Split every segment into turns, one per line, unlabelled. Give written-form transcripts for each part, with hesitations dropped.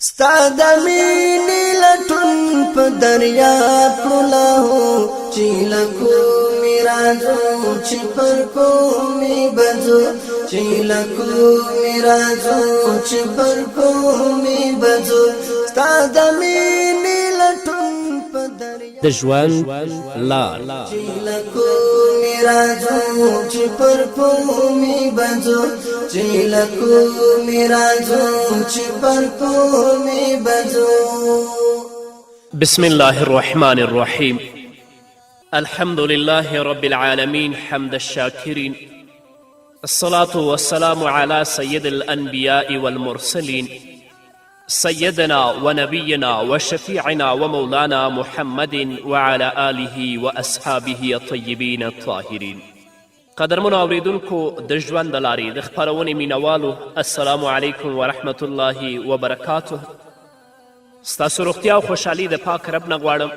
ستا د مینې لټون په دریاب کړلو چې لکو مې راځو چې پر کومې بځو چې لکو مې راځو چې پر کومې بځو ستا د مینې لټون په دریاب
د ژوند لار
چې لکو مې راځو چې پر کومې بځو چې لکو مې راځو چې پر کومې بځو.
بسم الله الرحمن الرحيم. الحمد لله رب العالمين حمد الشاكرين، الصلاة والسلام على سيد الأنبياء والمرسلين سيدنا ونبينا وشفيعنا ومولانا محمد وعلى آله وأصحابه الطيبين الطاهرين. قدرمنو اوریدونکو د ژوند د لارې د خپرونې مینوالو، السلام علیکم ورحمت الله وبرکاته. ستاسو روغتیا او خوشحالي د پاک رب نه غواړم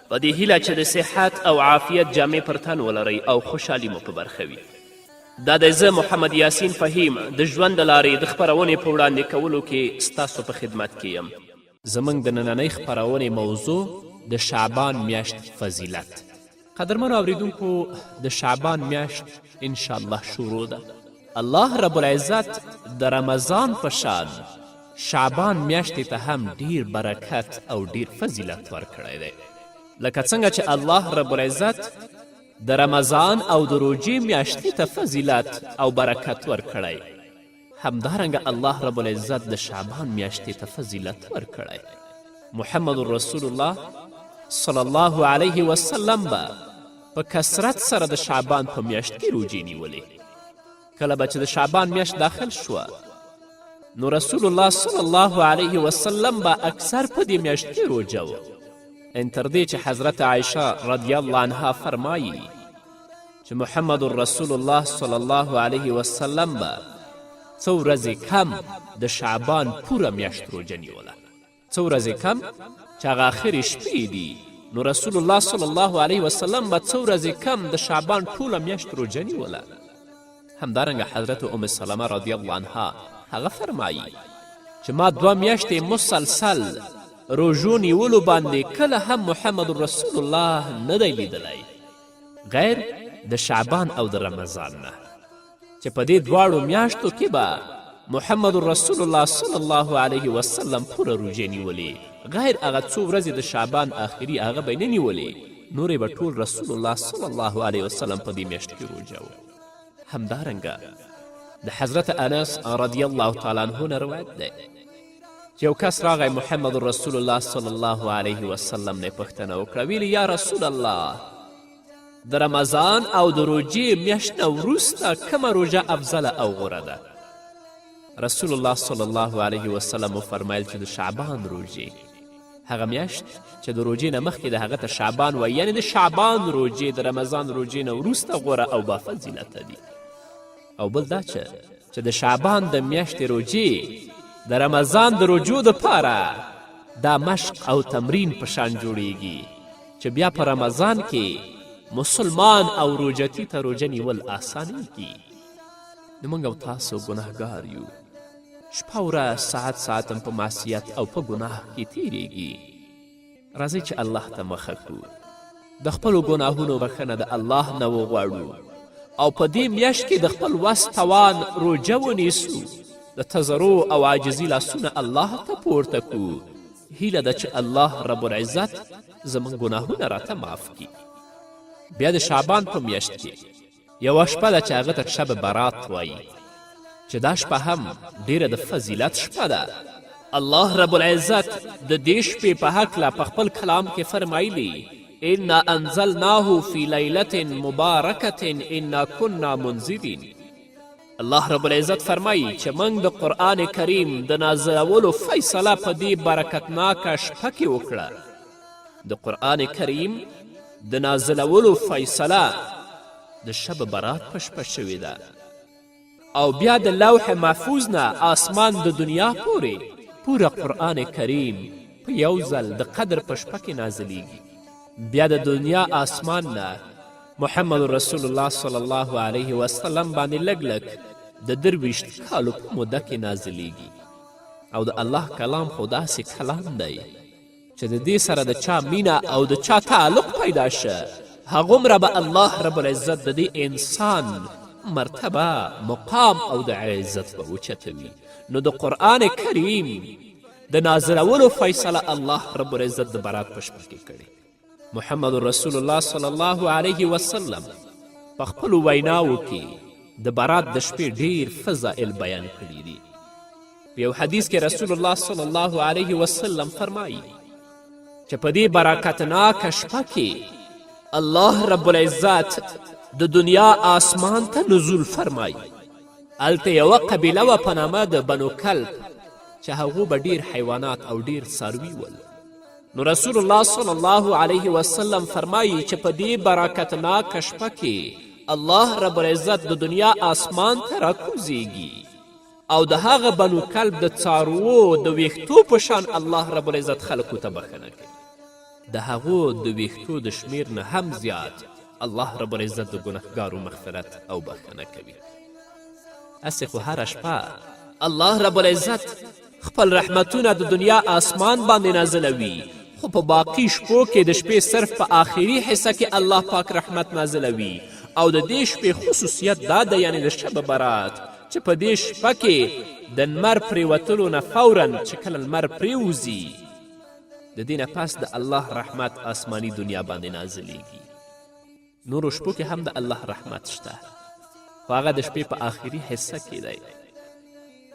په دې هیله چې د صحت او عافیت جامې پر تن ولرئ او خوشحالي مو په برخه وي. دا د زه محمد یاسین فهیم د ژوند د لارې د خپرونې په وړاندې کولو کې ستاسو په خدمت کې یم. زموږ د نننۍ خپرونې موضوع د شعبان میاشت فضیلت. قدرمنو اوریدونکو، د شعبان میاشت انشاءالله شروع ده. الله رب العزت د رمضان په شان شعبان میاشتې ته هم ډیر برکت او ډیر فضیلت ورکړی دی. لکه څنګه چې الله رب العزت د رمضان او د روژې میاشتې ته فضیلت او برکت ورکړی، همدارنګه الله رب العزت د شعبان میاشتې ته فضیلت ورکړی. محمد رسول الله صلی الله علیه وسلم به په کثرت سره د شعبان په میاشت کې روژې نیولې. کله به چې د شعبان میاشت داخل شوه نو رسول الله صلی الله علیه وسلم به اکثر په دې میاشت کې روژه و، ان تر دې چې حضرت عایشه رضی الله عنها فرمایي چې محمد رسول الله صلی الله علیه وسلم به څو ورځې کم د شعبان پوره میاشت روژه نیوله. څو ورځې کم چې هغه آخرې شپې دي، نو رسول الله صلی الله علیه وسلم به څو ورځې کم د شعبان ټوله میاشت روژه نیوله. همدارنګه حضرت ام سلمه رضی الله عنها هغه فرمایي چې ما 2 میاشتې مسلسل روژو نیولو باندې کله هم محمد رسول الله نه دی لیدلی غیر د شعبان او د رمضان نه، چې په دې دواړو میاشتو کې به محمد رسول الله صلی الله علیه وسلم پوره روژې نیولې، غیر هغه څو ورځې د شعبان آخري هغه به یې نه نیولې، نورې به ټول رسول الله صلی الله علیه وسلم په دې میاشت کې روژه و. همدارنګه د حضرت انس رضی الله تعالی عنه نه روایت دی چې یو کس راغی محمد رسول الله صلی الله علیه وسلم نه پوښتنه وکړه، ویلي یا رسول الله د رمضان او د روژې میاشت نه وروسته کومه روژه افضله او غوره ده؟ رسول الله صلی الله علیه وسلم وفرمیل چې د شعبان روژې، هغه میاشت چې د روژې نه مخکې د هغه ته شعبان وایي، یعنې د شعبان روژې د رمضان روژې نه وروسته غوره او بافضیلته دي. او بل دا چې د شعبان د میاشتې روژې د رمضان د روژو دپاره دا مشق او تمرین په شان جوړیږي چې بیا په رمضان کې مسلمان او روژتي ته روژه نیول آسانیږي. نو موږ او تاسو ګناهګار یو، شپه ورځ ساعت هم په معصیت او په ګناه کې تیریږي. راځئ چې الله ته مخه کړو، د خپلو ګناهونو بخښنه د الله نه وغواړو او په دې میاشت کې د خپل وس توان روژه ونیسو، د تضرع او عاجزي لاسونه الله ته پورته کړو. هیله ده چې الله رب العزت زموږ ګناهونه راته معاف کړي. بیا د شعبان په میاشت کې یوه شپه ده چې هغه ته شب برات وایي، چې دا شپه هم ډیره د فضیلت شپه ده. الله رب العزت د دې شپې په هکله په خپل کلام کې فرمایلی انا انزلناه فی لیلة مبارکة انا کنا منذرین. الله رب العزت فرمایي چې موږ د قرآن کریم د نازلولو فیصله په دې برکتناکه شپه کې وکړه. د قرآن کریم د نازلولو فیصله د شب برات په شپه شوې ده، او بیا د لوح محفوظ نه آسمان د دنیا پورې پوره قرآن کریم په یو ځل د قدر په شپه کې نازلیږي. بیا د دنیا آسمان نه محمد رسول الله صلی الله علیه وسلم باندې لږ د 23 کالو په موده کې نازلیږي. او د الله کلام خو داسې کلام دی چې د دې سره د چا مینه او د چا تعلق پیدا شه هغومره به الله رب العزت د دې انسان مرتبه مقام او د عزت به اوچتوي نو د قرآن کریم د نازلولو فیصله الله رب العزت د برات په شپه کې کړې محمد رسول الله صلی الله علیه وسلم په خپلو ویناوو کې د برات د شپې ډیر فضائل بیان کړي دي په یو حدیث کې رسول الله صلی الله علیه وسلم فرمایي چې په دې برکتناکه شپه کې الله رب العزت د دنیا آسمان ته نزول فرمایي هلته یوه قبیله وه په نامه د بنو کلب چې هغو به ډیر حیوانات او ډیر څاروي ول نو رسول الله صلی الله علیه وسلم فرمایي چې په دې برکتناکه شپه کې الله رب العزت د دنیا آسمان ته راکوزیږي او د هغه بنو کلب د څاروو د ویښتو په شان الله رب العزت خلکو ته بخښنه کوي د هغو د ویښتو د شمیر نه هم زیات الله رب العزت د ګنهګارو مغفرت او بخښنه کوي هسې خو هره شپه الله رب العزت خپل رحمتونه د دنیا آسمان باندې نازلوي خو په باقي شپو کې د شپې صرف په آخري حصه کې الله پاک رحمت نازلوي او د دې شپې خصوصیت دا ده یعنې د شب برات چې په دې شپه کې د لمر پرېوتلو نه فورا چې کله لمر پرېوځي د دې نه پس د الله رحمت آسماني دنیا باندې نازلیږي نورو شپو کې هم د الله رحمت شته خو هغه د شپې په آخري حصه کې دی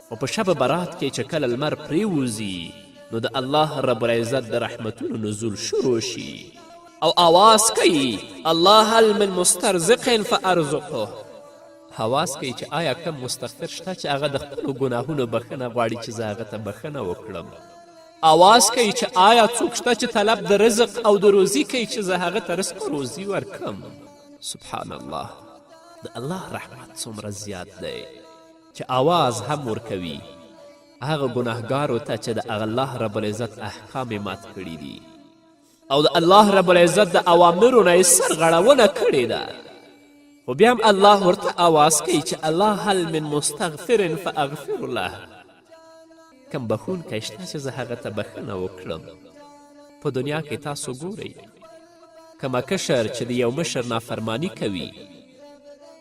خو په شب برات کې چې کله لمر پرېوځي نو د الله رب العزت د رحمتونو نزول شروع شي او آواز کوي الله هل من مسترزق فارزقه آواز کوي چې آیا کم مستغفر شته چې هغه د خپلو ګناهونو بخښنه غواړي چې زه هغه ته بخښنه وکړم آواز کوي چې آیا څوک شته چې طلب د رزق او د روزي کوي چې زه هغه ته رزق روزي ورکم سبحان الله د الله رحمت څومره زیات دی چې آواز هم ورکوي هغه ګناهګارو ته چې د الله رب العزت احکام یې مات کړي دي او د الله رب العزت د اوامرو نه یې سرغړونه کړې ده خو بیا هم الله ورته آواز کوي چې الله هل من مستغفر فاغفر له کم بخونکی شته چې زه هغه ته بخښنه وکړم په دنیا کې تاسو ګورئ کمه کشر چې د یو مشر نافرمانی کوي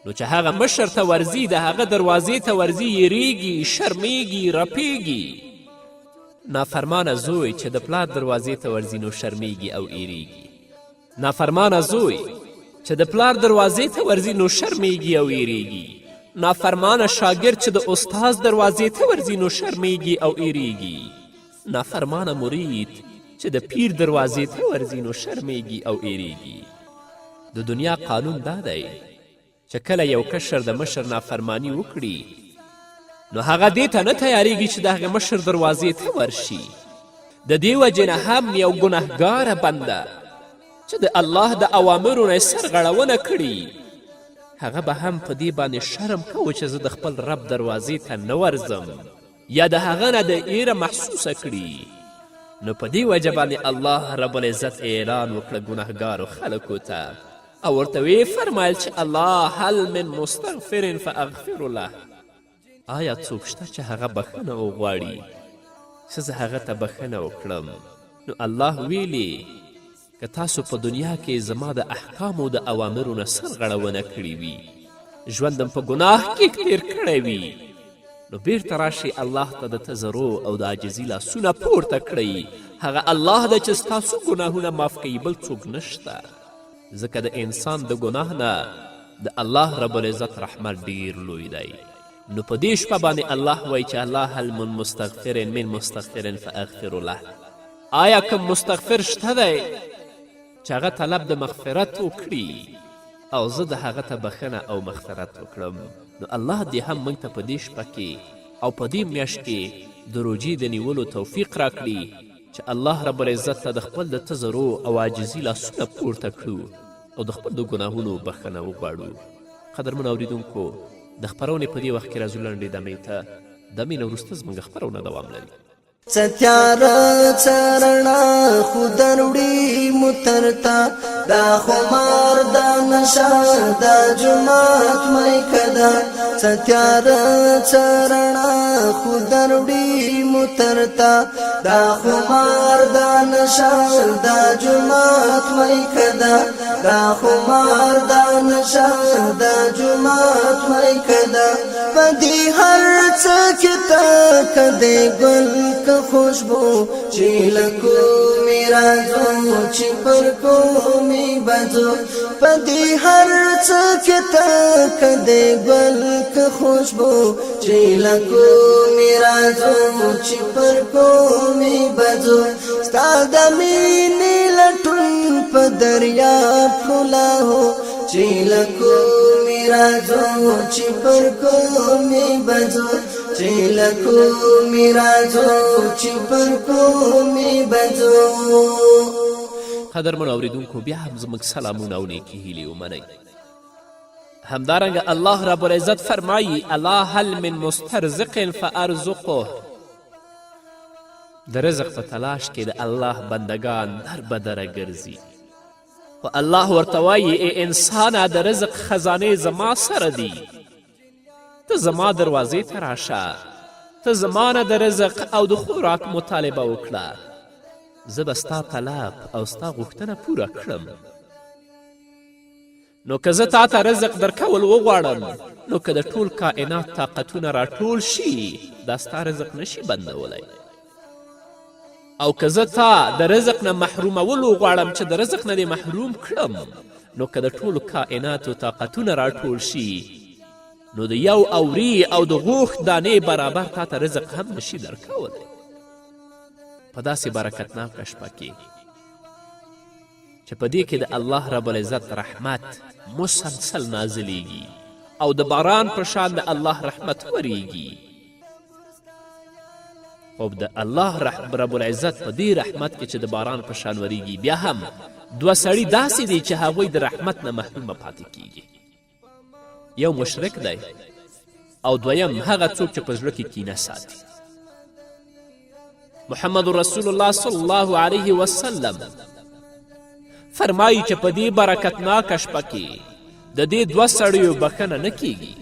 نو چې هغه مشر ته ورځي د هغه دروازې ته ورځي یریږي شرمیږي رپیږي نافرمانه زوی چې د پلار دروازې ته ورځي نو شرمیږي او ایریږي نافرمانه زوی چې د پلار دروازې ته ورځي نو شرمیږي او ایریږي نافرمانه شاګرد چې د استاز دروازې ته ورځي نو شرمیږي او ایریږي نافرمانه مرید چې د پیر دروازې ته ورځي نو شرمیږي او ایریږي د دنیا قانون دا دی چې کله یو کشر د مشر نافرمانی وکړي نو هغه دې ته نه تیاریږي چې د هغه مشر دروازې ته ورشي د دې وجې نه هم یو ګنهګاره بنده چې د الله د اوامرو نه سرغړونه کړي هغه به هم په دې باندې شرم کوي چې زه د خپل رب دروازې ته نه ورځم یا د هغه نه د ایره محسوسه کړي نو په دې وجه باندې الله رب العزت اعلان وکړه ګنهګارو خلکو ته او ورته ویې فرمایل چې الله هل من مستغفر فاغفر له آیا څوک شته چې هغه بخښنه وغواړي چې زه هغه ته بخښنه وکړم نو الله ویلي که تاسو په دنیا کې زما د احکامو د اوامرو نه سرغړونه کړې وي ژوندم په ګناه کې تیر کړی وي نو بیرته راشئ الله ته د تضرع او د عاجزي لاسونه پورته کړئ هغه الله ده چې ستاسو ګناهونه معاف کوي بل څوک نشته ځکه د انسان د ګناه نه د الله رب العزت رحمت ډیر لوی دی نو په دې شپه باندې الله وایي چې الله هل من مستغفر فاغفر له آیا کوم مستغفر شته دی چې هغه طلب د مغفرت وکړي او زه د هغه ته بخښنه او مغفرت وکړم نو الله دې هم موږ ته په دې شپه کې او په دې میاشت کې د روجې د نیولو توفیق راکړي چې الله رب العزت ته د خپل د تضرع او عاجزي لاسونه پورته کړو او د خپل د ګناهونو بخښنه وغواړو قدرمنو اوریدونکو د خپرونې په دې وخت کې راځو لنډې دمې ته دمې نه وروسته زموږ خپرونه دوام لري
ستیاره چرنا خودن وړي مترتا دا خمار دا نشه دا جماعت مې کدا ستیار چرنا خودروڑی مترتا دا خمار دا نشا دا جماعت میکدا دا خمار دا نشا دا جماعت میکدا پدی هر چکتا کدے گل کا خوشبو چیلکو میرا جو چی پر کو می بجو پدی هر چکتا کدے گل کا خوشبو چیلکو میرا جو چی پر کو می بجو ستادا مینی لٹن پا دریا پھولا ہو چیلکو میرا جو چی پر کو می بجو چیلکو میرا جو چی پر کو می بجو.
قدرمنو اوریدونکو بیا هم زموږ سلامونه او نیکې هیلې ومنئ. همدارنګه الله رب العزت فرمایي الا هل من مسترزق فارزقه. د رزق په تلاش کې د الله بندگان در بدره ګرځي خو الله ورته وایي ای انسانه د رزق خزانې زما سره دي، ته زما دروازې ته راشه، ته زما نه د رزق او د خوراک مطالبه وکړه، زه به ستا طلب او ستا غوښتنه پوره کړم. نو که زه تا ته رزق درکول وغواړم نو که د ټول کائنات طاقتونه راټول شي دا ستا رزق نشي بندولی، او که زه تا د رزق نه محرومول وغواړم چې د رزق نه دې محروم کړم نو که د ټولو کائناتو طاقتونه راټول شي نو د یو اوري او د غوښ دانې برابر تا ته رزق هم نشي درکولی. په داسې برکتناکه شپه کې چې په دې کې د الله رب العزت رحمت مسلسل نازلیږي او د باران په شان د الله رحمت وریږي، خو د الله رب العزت په دې رحمت کې چې د باران په شان وریږي بیا هم دوه سړي داسې دي چې هغوی د رحمت نه محرومه پاتې کیږي. یو مشرک دی او دویم هغه څوک چې په زړه کې کینه ساتي. محمد رسول الله صلی الله علیه وسلم فرمایي چې په دې برکتناکه شپه کې د دې دوه سړیو بخښنه نه کیږي.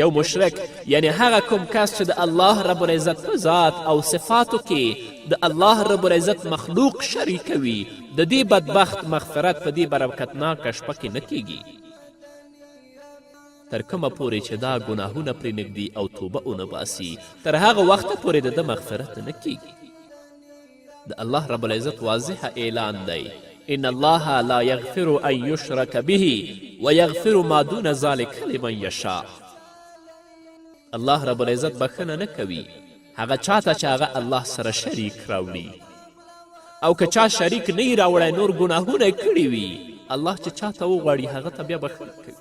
یو مشرک یعنی هغه کوم کس چې د الله رب العزت په ذات او صفاتو کې د الله رب العزت مخلوق شریکوي، د دې بدبخت مغفرت په دې برکتناکه شپه کې نه کیږي تر کومه پورې چې دا ګناهونه پرې نږدي او توبه ونه باسي تر هغه وخته پورې د ده مغفرت نه کیږي. د الله رب العزت واضح اعلان دی ان الله لا یغفر ان یشرک به ویغفر ما دون ذلک لمن یشاء. الله رب العزت بخښنه نه کوي هغه چاته چې هغه الله سره شریک راوړي، او که چا شریک نه یې راوړی نور ګناهونه کړي وي الله چې چاته وغواړي هغه ته بیا بخښنه کوي.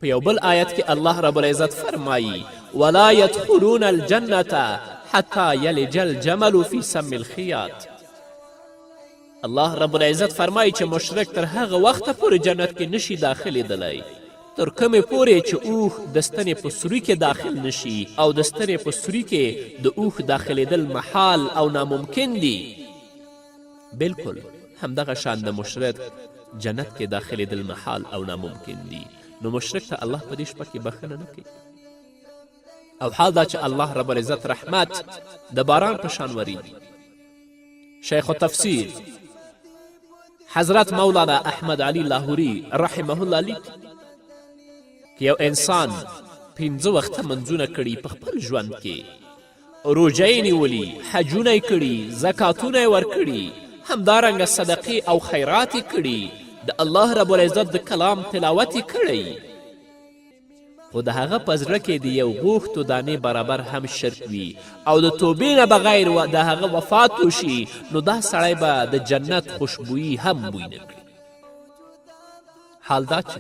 په یو بل آیت کې الله رب العزت فرمایي ولا يدخلون الجنة حتى یلج الجمل فی سم الخیاط. الله رب العزت فرمایي چې مشرک تر هغه وخته پورې جنت کې نشي داخلېدلی تر کومې پورې چې اوښ د ستنې په سوري کې داخل نشي، او د ستنې په سوري کې د اوښ داخلېدل محال او ناممکن دي. بلکل همدغه شان د مشرک جنت کې داخلېدل محال او ناممکن دي. نو مشرک ته الله په دې شپه کې بخښنه نه کوي. او حال دا چې الله رب العزت رحمت د باران په شان وریږي. شیخ التفسیر حضرت مولانا احمد علی لاهوري رحمه الله لیکي که یو انسان 5 وخته منځونه کړي په خپل ژوند کې، روژه یې نیولي، حجونه یې کړي، زکاتونه یې ورکړي، همدارنګه صدقې او خیرات یې کړي، د الله رب العزت د کلام تلاوت یې کړی، خو د هغه په زړه کې د یو غوښتو دانې برابر هم شرک وي او د توبې نه بغیر د هغه وفات وشي نو دا سړی به د جنت خوشبویي هم بوی نه کړي. حال دا چې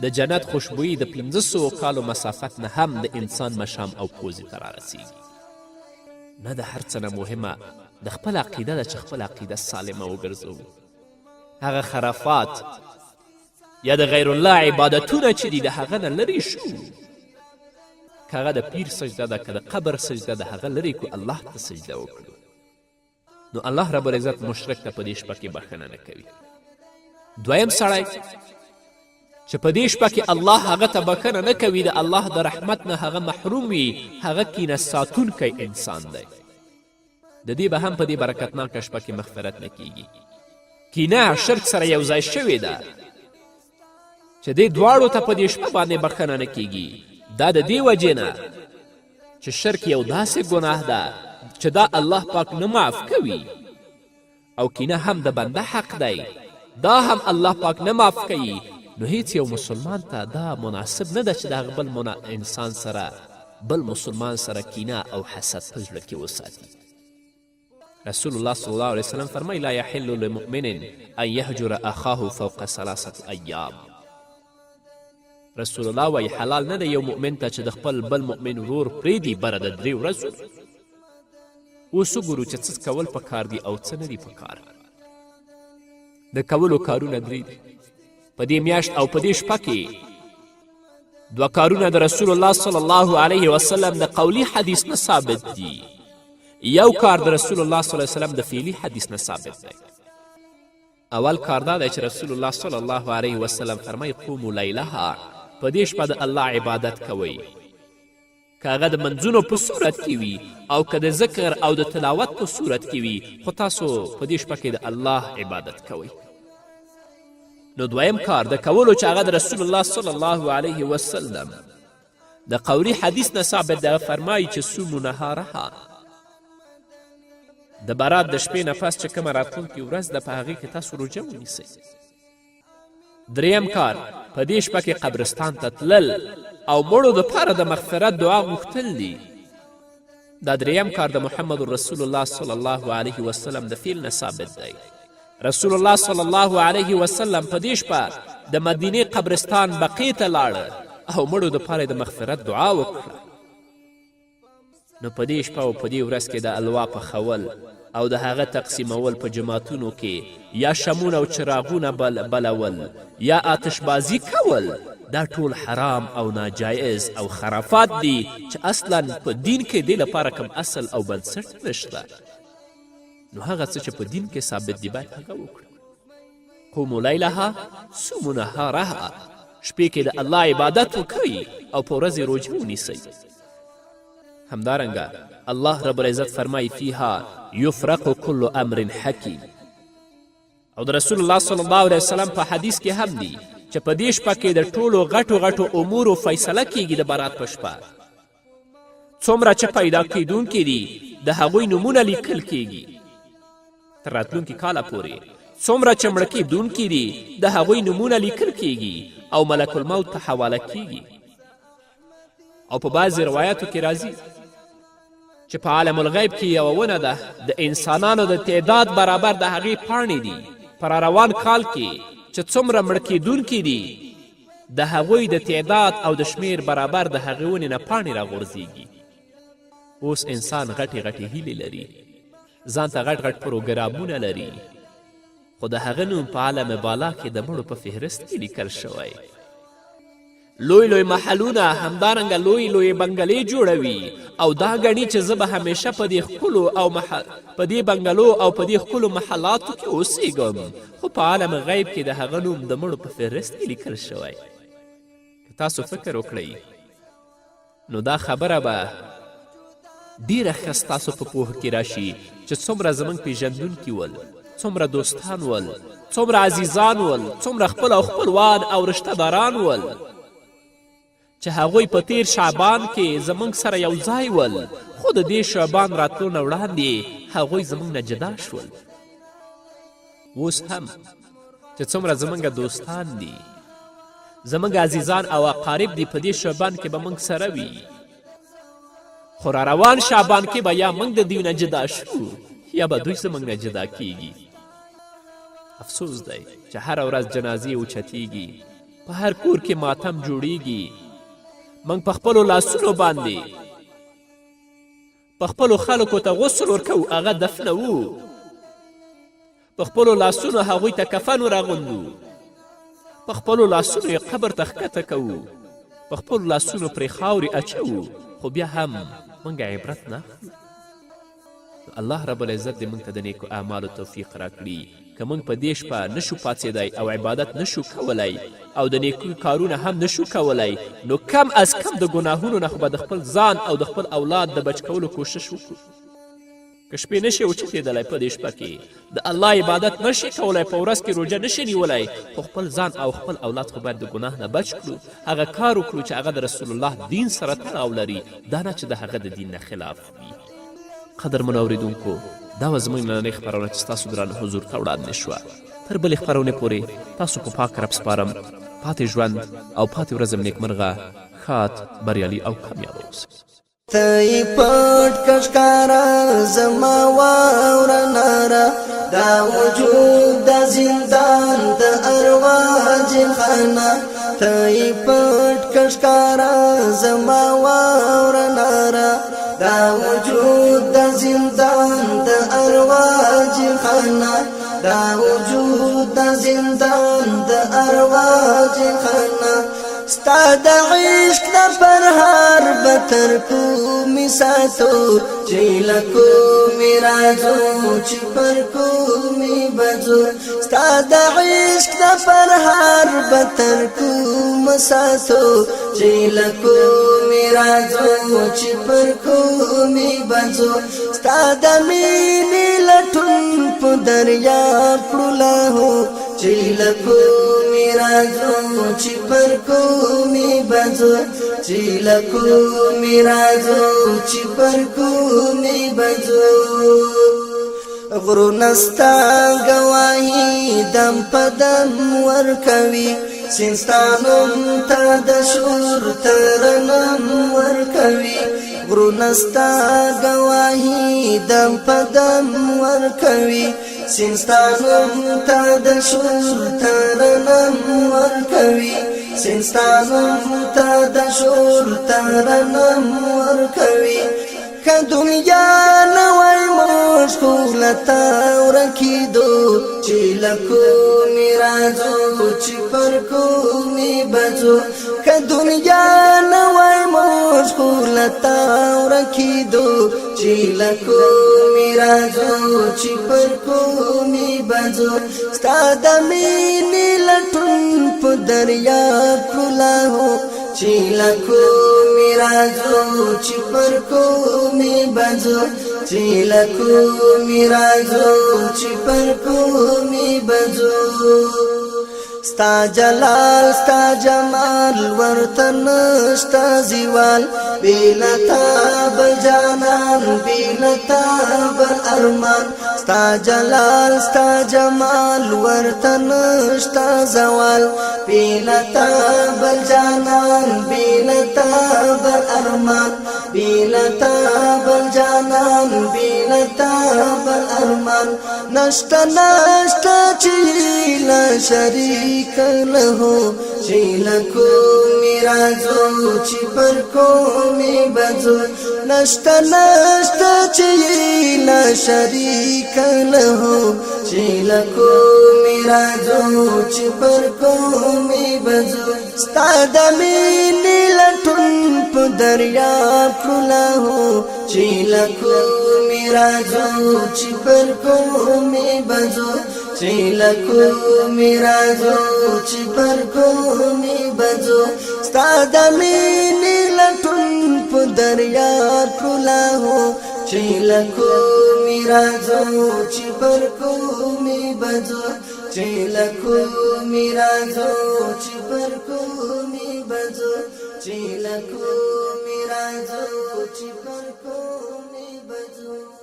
د جنت خوشبویي د 500 کالو مسافت نه هم د انسان مشام او پوزې ته رارسیږي. نه د هر څه نه مهمه د خپل عقیده ده چې خپل عقیده سالمه وګرځوو. هغه خرافات یا د غیر الله عبادتونه چې دي د هغه نه لرې شو. که هغه د پیر سجده ده که د قبر سجده ده هغه لرې کړو، الله ته سجده وکړو. نو الله رب العزت مشرک ته په دې شپه کې بخښنه نه کوي. دویم سړی چې په دې شپه کې الله هغه ته بښنه نه کوي د الله د رحمت نه هغه محروم وي هغه کینه ساتونکی انسان دی د دې به هم په دې برکتناکه شپه کې مغفرت نه کیږي کینه شرک سره یو ځای شوې ده چې دې دواړو ته په دې شپه باندې بښنه نه کیږي دا د دې وجې نه چې شرک یو داسې ګناه ده چې دا الله پاک نه معاف کوي او کینه هم د بنده حق دی دا هم الله پاک نه معاف کوي نو هیڅ یو مسلمان ته دا مناسب نه ده چې د هغه بل انسان سره بل مسلمان سره کینه او حسد په زړه کې وساتي رسول الله صلی الله علیه وسلم فرمایي لا یحل لمؤمن ان یهجر اخاه فوق 3 ایام رسول الله وایي حلال نه ده یو مؤمن ته چې د خپل بل مؤمن ورور پرېږدي بره د 3 ورځو اوس وګورو چې څه کول پکار دي او څه نه دي پکار د کولو کارونه 3 دي په دې میاشت او په دې شپه کې 2 کارونه د رسول الله صلی الله علیه وسلم د قولی حدیث نه ثابت دي یو کار د رسول الله صلی الله علیه وسلم د فعلی حدیث نه ثابت دی اول کار دا دی چې رسول الله صلی الله علیه وسلم فرمایي قومو لیلها په دې شپه د الله عبادت کوئ که هغه د منځونو په صورت کې وي او که د ذکر او د تلاوت په صورت کې وي خو تاسو په دې شپه کې د الله عبادت کوئ نو دویم کار د کولو چې هغه د رسول الله صلی الله علیه وسلم د قولی حدیث نه ثابت ده فرمایي چې صومو نهارها د برات د شپې نه پس چې کومه راتلونکې ورځ ده په هغې کې تاسو روژه ونیسئ دریم کار په دې شپه کې قبرستان ته تلل او مړو دپاره د مغفرت دعا غوښتل دي دا دریم کار د محمد رسول الله صلی الله علیه وسلم د فعل نه ثابت دی رسول الله صلی الله علیه وسلم په دې شپه د مدینې قبرستان بقیع ته لاړه او مړو دپاره د مغفرت دعا وکړه نو په دې شپه او په دې ورځ کې د الوا پخول او د هغه تقسیمول په جماعتونو کې یا شمون او چراغونه بلول یا آتشبازی کول دا ټول حرام او ناجایز او خرافات دي چې اصلا په دین کې دې لپاره کوم اصل او بنسټ نشته نو هغه څه چې په دین کې ثابت دي باید هغه وکړو قومو لیلها صومو نهارها شپې کې د الله عبادت وکوئ او په ورځې روژه ونیسئ همدارنګه الله رب العزت فرمایي فیها یفرق کل امر حکیم او د رسول الله صلی الله علیه وسلم په حدیث کې هم دي چې په دې شپه کې د ټولو غټو امورو فیصله کیږي د برات په شپه څومره چې پیدا کیدونکي دي د هغوی نومونه لیکل کیږي تر راتلونکي کاله پورې څومره چې مړه کیدونکي دي د هغوی نومونه لیکل کیږي او ملک الموت ته حواله کیږي او په بعضې روایاتو کې راځي چې په عالم الغیب کې یوه ونه ده د انسانانو د تعداد برابر د هغې پاڼې دي په روان کال کې چې څومره مړه کیدونکي دي د هغوی د تعداد او د شمیر برابر د هغې ونې نه پاڼې راغورځېږي اوس انسان غټې هیلې لري ځان ته غټ پروګرامونه لري خو د هغه نوم په عالم بالا کې د مړو په فهرست کې لیکل شوی لوی محلونه همدارنګه لوی بنګلې جوړوي او دا ګڼي چې زه به همیشه په دې ښکلو او په دې بنګلو او په دې ښکلو محلاتو کې اوسیږم خو په عالم غیب کې د هغه نوم د مړو په فهرست کې لیکل شوی که تاسو فکر وکړئ نو دا خبره به ډیره ښه ستاسو په پوهه کې راشي چې څومره زموږ پیژندونکي ول څومره دوستان ول څومره عزیزان ول څومره خپل او خپلوان او رشته داران ول چې هغوی په تیر شعبان کې زموږ سره یو ځای ول خو د دې شعبان راتلو نه وړاندې هغوی زموږ نه جدا شول اوس هم چې څومره زموږ دوستان دي زموږ عزیزان او اقارب دي په دې شعبان کې به موږ سره وي خو را روان شعبان کې به یا موږ د دوی نه جدا شو یا به دوی زموږ نه جدا کیږي افسوس دی چې هره ورځ جنازې اوچتیږي په هر کور کې ماتم جوړیږي موږ په خپلو لاسونو باندې په خپلو خلکو ته غسل ورکوو هغه دفنوو په خپلو لاسونو هغوی ته کفن ورغوندو په خپلو لاسونو یې قبر ته ښکته کوو په خپلو لاسونو پرې خاورې اچوو خو بیا هم موږ عبرت نه اخلو الله رب العزت دې موږ ته د نیکو اعمالو توفیق راکړي که موږ په دې شپه نشو پاڅېدی او عبادت نشو کولی او د نیکو کارونه هم نشو کولی نو کم از کم د ګناهونو نه خو به د خپل ځان او د خپل اولاد د بچ کولو کوشش وکړو که شپې نشي اوچتېدلی په دې شپه کې د الله عبادت نشي کولی په ورځ کې روژه نشي نیولی خو خپل ځان او خپل اولاد خو باید د ګناه نه بچ کړو هغه کار وکړو چې هغه د رسول الله دین سره تړاو لري دا نه چې د هغه د دین نه خلاف وي قدرمنو اورېدونکو دا وه زموږ نننۍ خپرونه چې ستاسو درانه حضور ته وړاندې شوه تر بلې خپرونې پورې تاسو په پاک رب سپارم پاتې ژوند او پاتې ورځم نیکمرغه ښاد بریالي او کامیابه اوسئ
تای پټ کشکارا زما واورا نارا دا وجود د زندان د ارواح خانه تای پټ کشکارا زما واورا نارا دا وجود د زندان د ارواح خانه دا وجود د زندان د ارواح خانه ستا د عشق د پرهار بتر کو می ساتو چې لکو می راځو چې پر کو می بځو ستا د عشق د پرهار بتر کو می ساتو چې لکو می راځو چې پر کو می بځو ستا د مینې لټون په دریاب کړلو چې لکو می راځو چې پر کو می بځو چې لکو می راځو چې پر کو می بځو غرونه ستا ګواهي دم په دم ورکوي سینستانم ته د شور ترنم ورکوي غرونه ستا ګواهي دم په دم ورکوي سینستانم ته د شور ترنم ورکوي سینستانم ته د شور ترنم ورکوي که دنیا نوای مشغولتا ورکیدو چې لکو می راځو چې پر کو می بځو که دنیا نوای مشغولتا ورکیدو چې لکو می راځو چې پر کو می بځو ستا د مینې لټون په دریاب کړلو چې لکو می راځو چې پر کو می بځو چې لکو می راځو چې پر کو می بځو ستا جلال ستا جمال ورته نشته زیوال بیلتا بل جانان بیلتا بل ارمان ستا جلال ستا جمال ورته نشته زوال بیلتا بل جانان بیلتا بل ارمان بیلتا بل جانان بیلتا بل ارمان نشته نشته چې لا شریک له چې لکو می راځو چې پر کو می بځو نشته نشته چې لا شریک له چې لکو می راځو چې پر کو می بځو ستا د مینې لټون په دریاب کړلو چې لکو می راځو چې پر کو می بځو چې لکو می راځو چې پر کو می بځو ستا د مینې لټون په دریاب کړلو چې لکو می راځو چې پر کو می بځو چې لکو می راځو چې پر کو می بځو چې لکو می راځو چې پر کو می بځو